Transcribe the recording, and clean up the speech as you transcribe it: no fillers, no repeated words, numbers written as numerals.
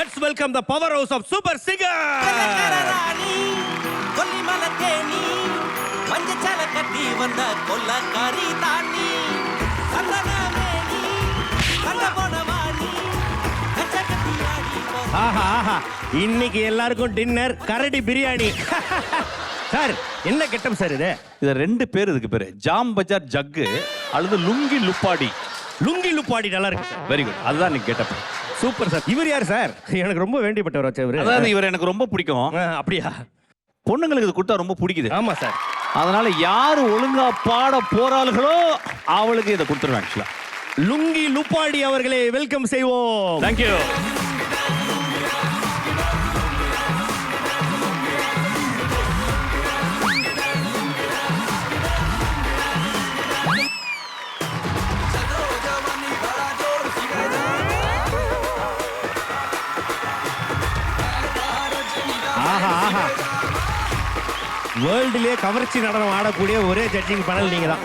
Let's welcome the powerhouse of Super Singer. ஆஹா ஆஹா, இன்னைக்கு எல்லாருக்கும் dinner கரடி பிரியாணி. சார் என்ன கெட்டம் சார் இது? இது 2 பேர் இதுக்கு பேரு, ஜாம் பஜார் ஜக்கு அல்லது லுங்கி லுப்பாடி. லுங்கி லுப்பாடி நல்லா இருக்கு சார். வெரி குட், அதுதான் நீங்க கெட்டப். Super sir. இவர் யார் சார்? எனக்கு ரொம்ப வேண்டியப்பட்டவர் வச்ச இவரு. அதாவது இவர் எனக்கு ரொம்ப பிடிக்கும். அப்படியா? பொண்ணுங்களுக்கு இது கொடுத்தா ரொம்ப பிடிக்குது. ஆமா சார். அதனால யாரு ஒழுங்கா பாட போறாளுகளோ அவளுக்கு இதை கொடுத்துருவேன். ஆக்சுவலா லுங்கி லுப்பாடி அவர்களை வெல்கம் செய்வோம். தேங்க்யூ. வேர்ல்டுலயே கவர்ச்சி நடனம் ஆடக்கூடிய ஒரே ஜட்ஜிங் பேனல் நீங்க தான்.